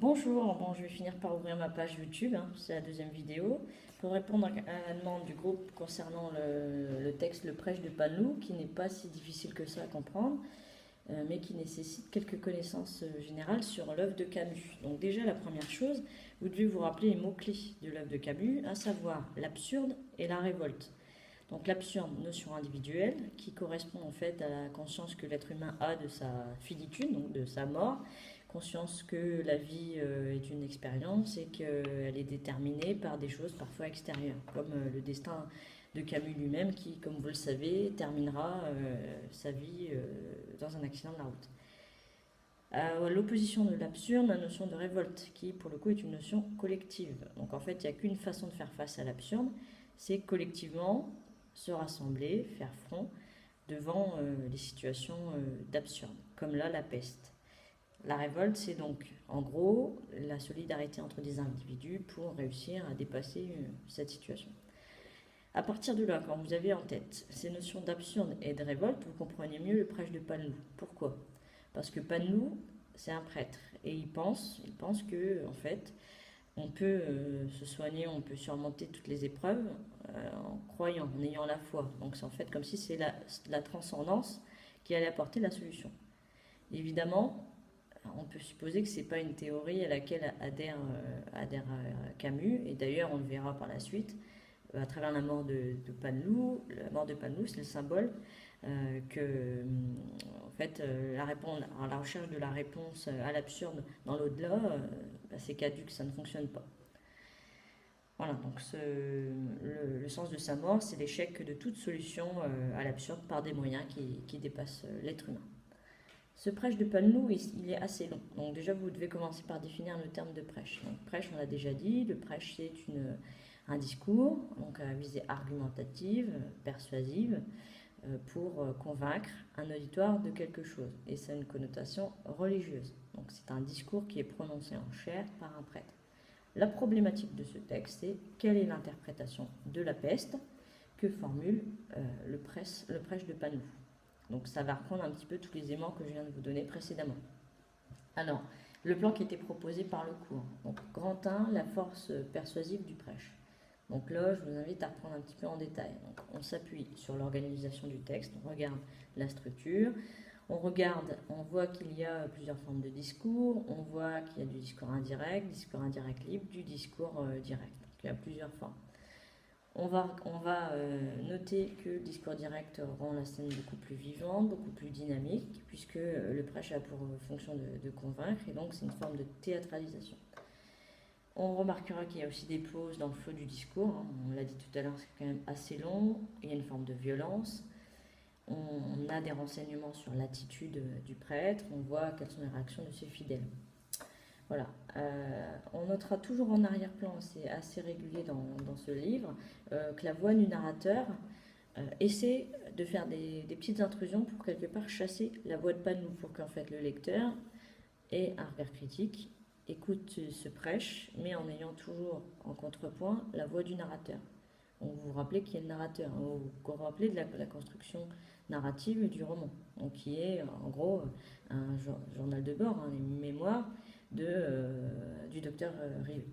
Bonjour, bon, je vais finir par ouvrir ma page YouTube, hein, c'est la deuxième vidéo, pour répondre à la demande du groupe concernant le texte Le Prêche de Panlou, qui n'est pas si difficile que ça à comprendre, mais qui nécessite quelques connaissances générales sur l'œuvre de Camus. Donc déjà, la première chose, vous devez vous rappeler les mots-clés de l'œuvre de Camus, à savoir l'absurde et la révolte. Donc l'absurde, notion individuelle, qui correspond en fait à la conscience que l'être humain a de sa finitude, donc de sa mort, conscience que la vie est une expérience et qu'elle est déterminée par des choses parfois extérieures, comme le destin de Camus lui-même qui, comme vous le savez, terminera sa vie dans un accident de la route. À l'opposition de l'absurde, la notion de révolte, qui pour le coup est une notion collective. Donc en fait, il n'y a qu'une façon de faire face à l'absurde, c'est collectivement se rassembler, faire front devant les situations d'absurde, comme là la peste. La révolte, c'est donc en gros la solidarité entre des individus pour réussir à dépasser cette situation. À partir de là, quand vous avez en tête ces notions d'absurde et de révolte, vous comprenez mieux le prêche de Panlou. Pourquoi? Parce que Panlou, c'est un prêtre et il pense que en fait, on peut se soigner, on peut surmonter toutes les épreuves en croyant, en ayant la foi. Donc c'est en fait comme si c'est la transcendance qui allait apporter la solution. Évidemment, on peut supposer que ce n'est pas une théorie à laquelle adhère Camus, et d'ailleurs on le verra par la suite, à travers la mort de Panlou. La mort de Panlou, c'est le symbole en fait, la recherche de la réponse à l'absurde dans l'au-delà, c'est caduque, ça ne fonctionne pas. Voilà, donc le sens de sa mort, c'est l'échec de toute solution à l'absurde par des moyens qui dépassent l'être humain. Ce prêche de Panlou, il est assez long. Donc déjà, vous devez commencer par définir le terme de prêche. Donc prêche, on l'a déjà dit, le prêche c'est un discours, donc à visée argumentative, persuasive, pour convaincre un auditoire de quelque chose. Et ça a une connotation religieuse. Donc c'est un discours qui est prononcé en chair par un prêtre. La problématique de ce texte, c'est quelle est l'interprétation de la peste que formule le prêche de Panlou. Donc ça va reprendre un petit peu tous les éléments que je viens de vous donner précédemment. Alors, le plan qui était proposé par le cours. Donc, grand 1, la force persuasive du prêche. Donc là, je vous invite à reprendre un petit peu en détail. Donc, on s'appuie sur l'organisation du texte, on regarde la structure, on voit qu'il y a plusieurs formes de discours, on voit qu'il y a du discours indirect libre, du discours direct. Donc, il y a plusieurs formes. On va noter que le discours direct rend la scène beaucoup plus vivante, beaucoup plus dynamique, puisque le prêche a pour fonction de convaincre, et donc c'est une forme de théâtralisation. On remarquera qu'il y a aussi des pauses dans le flot du discours, hein. On l'a dit tout à l'heure, c'est quand même assez long, il y a une forme de violence. On a des renseignements sur l'attitude du prêtre, on voit quelles sont les réactions de ses fidèles. Voilà. On notera toujours en arrière-plan, c'est assez régulier dans ce livre, que la voix du narrateur essaie de faire des petites intrusions pour quelque part chasser la voix de Panlou, pour qu'en fait le lecteur ait un regard critique, écoute ce prêche, mais en ayant toujours en contrepoint la voix du narrateur. On vous rappelez qui est le narrateur, hein, vous vous rappelez de la construction narrative du roman, donc qui est en gros un journal de bord, hein, les mémoires du docteur Rivet.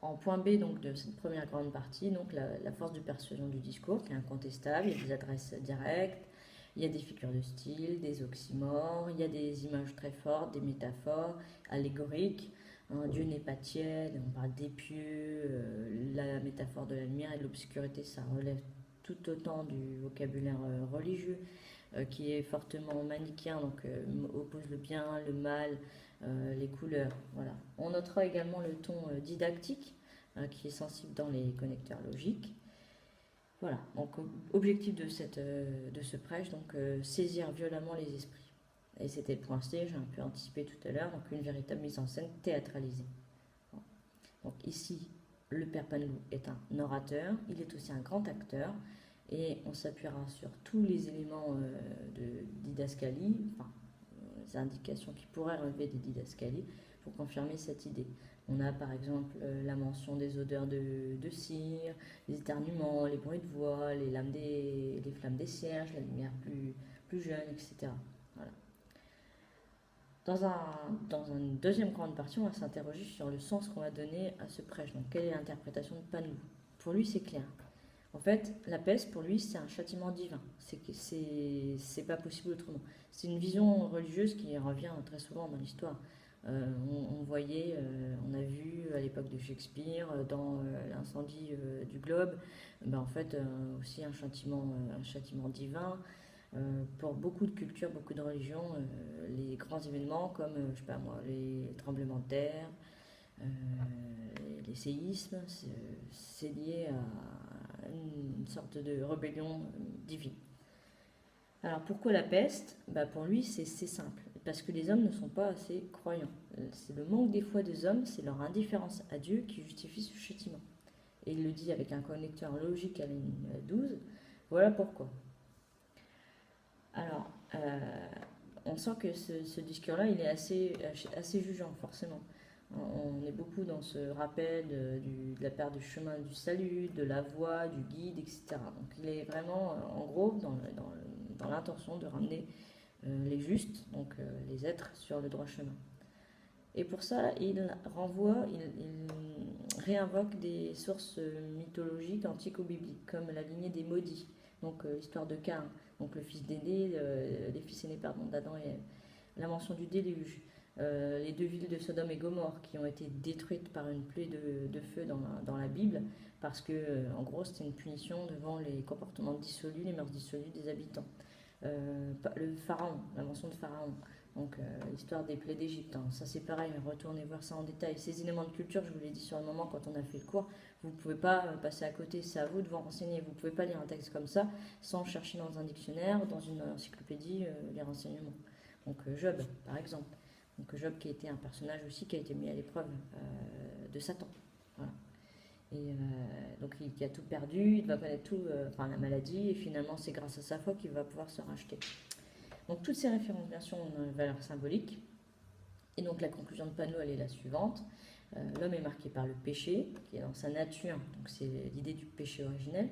En point B donc, de cette première grande partie, donc la force de persuasion du discours qui est incontestable, il y a des adresses directes, il y a des figures de style, des oxymores, il y a des images très fortes, des métaphores allégoriques. Dieu n'est pas tiède, on parle des pieux, la métaphore de la lumière et de l'obscurité, ça relève tout autant du vocabulaire religieux qui est fortement manichéen, donc oppose le bien, le mal, les couleurs. Voilà. On notera également le ton didactique qui est sensible dans les connecteurs logiques. Voilà, donc objectif de ce prêche, donc saisir violemment les esprits. Et c'était le point C, j'ai un peu anticipé tout à l'heure, donc une véritable mise en scène théâtralisée. Bon. Donc ici, le père Panlou est un orateur, il est aussi un grand acteur, et on s'appuiera sur tous les éléments de didascalie, enfin, les indications qui pourraient relever des didascalies, pour confirmer cette idée. On a par exemple la mention des odeurs de cire, les éternuements, les bruits de voix, les flammes des cierges, la lumière plus jeune, etc. Voilà. Dans une deuxième grande partie, on va s'interroger sur le sens qu'on va donner à ce prêche. Donc, quelle est l'interprétation de Panou? Pour lui, c'est clair. En fait, la peste, pour lui, c'est un châtiment divin. C'est pas possible autrement. C'est une vision religieuse qui revient très souvent dans l'histoire. On a vu à l'époque de Shakespeare, dans l'incendie du globe, ben, en fait, aussi un châtiment divin. Pour beaucoup de cultures, beaucoup de religions, les grands événements comme, je sais pas moi, les tremblements de terre, euh, les séismes, c'est lié à une sorte de rébellion divine. Alors pourquoi la peste? Bah pour lui c'est simple, parce que les hommes ne sont pas assez croyants. C'est le manque des foi des hommes, c'est leur indifférence à Dieu qui justifie ce châtiment. Et il le dit avec un connecteur logique à la ligne 12, voilà pourquoi. Alors, on sent que ce discours-là, il est assez jugeant, forcément. On est beaucoup dans ce rappel de la perte du chemin du salut, de la voie, du guide, etc. Donc il est vraiment, en gros, dans l'intention de ramener les justes, donc les êtres, sur le droit chemin. Et pour ça, il réinvoque des sources mythologiques antiques ou bibliques, comme la lignée des maudits, donc l'histoire de Caïn, donc le fils d'aîné, les fils aînés pardon, d'Adam et Ève, la mention du déluge, les deux villes de Sodome et Gomorre qui ont été détruites par une pluie de feu dans la Bible, parce que en gros c'était une punition devant les comportements dissolus, les mœurs dissolues des habitants. Le pharaon, la mention de Pharaon, donc l'histoire des plaies d'Égypte, hein. Ça c'est pareil, retournez voir ça en détail. Ces éléments de culture, je vous l'ai dit sur le moment quand on a fait le cours, vous ne pouvez pas passer à côté, c'est à vous de vous renseigner. Vous ne pouvez pas lire un texte comme ça sans chercher dans un dictionnaire, dans une encyclopédie, les renseignements. Donc Job, par exemple. Donc Job qui a été un personnage aussi qui a été mis à l'épreuve de Satan. Voilà. Et donc qui a tout perdu, il va connaître tout, la maladie, et finalement c'est grâce à sa foi qu'il va pouvoir se racheter. Donc toutes ces références bien sûr ont une valeur symbolique. Et donc la conclusion de Panou, elle est la suivante. L'homme est marqué par le péché, qui est dans sa nature, donc c'est l'idée du péché originel.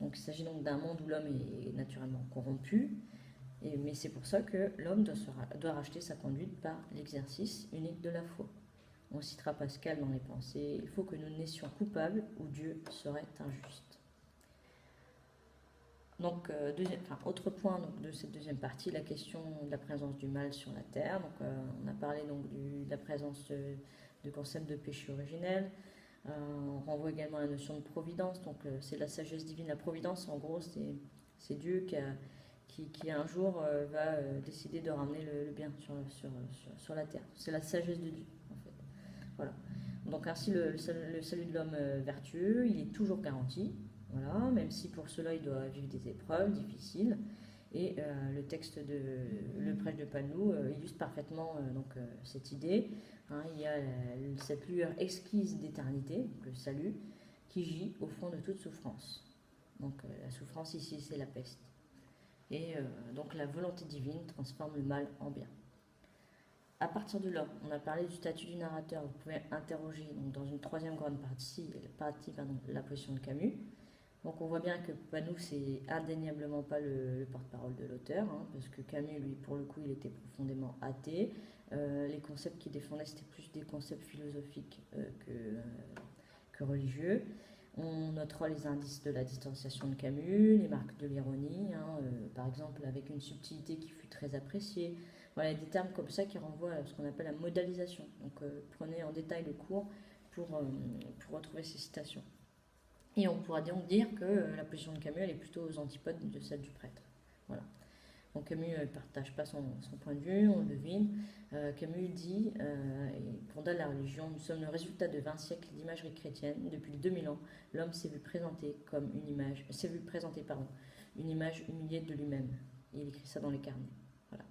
Donc il s'agit donc d'un monde où l'homme est naturellement corrompu, mais c'est pour ça que l'homme doit racheter sa conduite par l'exercice unique de la foi. On citera Pascal dans les pensées, il faut que nous naissions coupables ou Dieu serait injuste. Donc, autre point donc, de cette deuxième partie, la question de la présence du mal sur la terre. Donc, on a parlé donc, de la présence du concept de péché originel. On renvoie également à la notion de providence. Donc, c'est la sagesse divine. La providence, en gros, c'est Dieu qui un jour va décider de ramener le bien sur la terre. C'est la sagesse de Dieu, en fait. Voilà. Donc, ainsi, le salut de l'homme vertueux, il est toujours garanti. Voilà, même si pour cela il doit vivre des épreuves difficiles. Et le prêche de Panou illustre parfaitement cette idée. Hein, il y a cette lueur exquise d'éternité, le salut, qui gît au fond de toute souffrance. Donc la souffrance ici, c'est la peste. Et donc la volonté divine transforme le mal en bien. À partir de là, on a parlé du statut du narrateur. Vous pouvez interroger donc, dans une troisième grande partie la position de Camus. Donc on voit bien que Panou, c'est indéniablement pas le porte-parole de l'auteur, hein, parce que Camus, lui, pour le coup, il était profondément athée. Les concepts qu'il défendait, c'était plus des concepts philosophiques que religieux. On notera les indices de la distanciation de Camus, les marques de l'ironie, hein, par exemple avec une subtilité qui fut très appréciée. Voilà, des termes comme ça qui renvoient à ce qu'on appelle la modalisation. Donc prenez en détail le cours pour retrouver ces citations. Et on pourra donc dire que la position de Camus elle est plutôt aux antipodes de celle du prêtre. Voilà. Donc Camus ne partage pas son point de vue, on le devine. Camus dit, et condamne la religion, nous sommes le résultat de 20 siècles d'imagerie chrétienne. Depuis 2000 ans, l'homme s'est vu présenter une image humiliée de lui-même. Et il écrit ça dans les carnets. Voilà.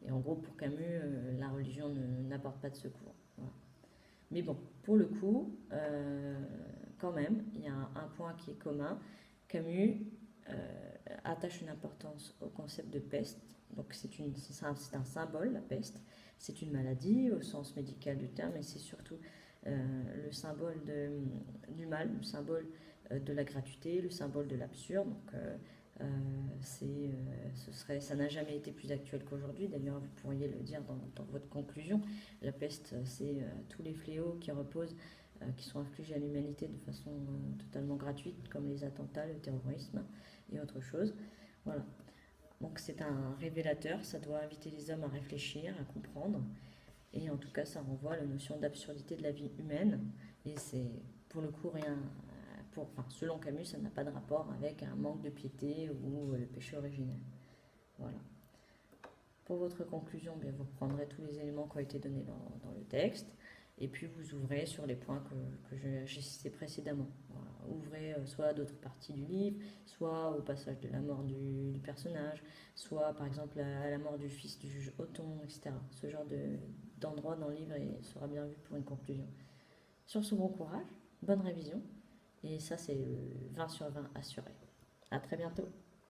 Et en gros, pour Camus, la religion n'apporte pas de secours. Voilà. Mais bon, pour le coup, quand même, il y a un point qui est commun. Camus attache une importance au concept de peste. Donc c'est un symbole, la peste. C'est une maladie au sens médical du terme, et c'est surtout le symbole du mal, le symbole de la gratuité, le symbole de l'absurde. Donc Ça n'a jamais été plus actuel qu'aujourd'hui. D'ailleurs, vous pourriez le dire dans votre conclusion. La peste, c'est tous les fléaux qui reposent, qui sont infligés à l'humanité de façon totalement gratuite, comme les attentats, le terrorisme et autre chose. Voilà. Donc c'est un révélateur, ça doit inviter les hommes à réfléchir, à comprendre. Et en tout cas, ça renvoie à la notion d'absurdité de la vie humaine. Et c'est pour le coup rien. Selon Camus, ça n'a pas de rapport avec un manque de piété ou le péché originel. Voilà. Pour votre conclusion, bien, vous reprendrez tous les éléments qui ont été donnés dans le texte. Et puis vous ouvrez sur les points que j'ai cités précédemment. Voilà. Ouvrez soit à d'autres parties du livre, soit au passage de la mort du personnage, soit par exemple à la mort du fils du juge Othon, etc. Ce genre d'endroit dans le livre sera bien vu pour une conclusion. Sur ce, bon courage, bonne révision, et ça c'est 20 sur 20 assuré. À très bientôt.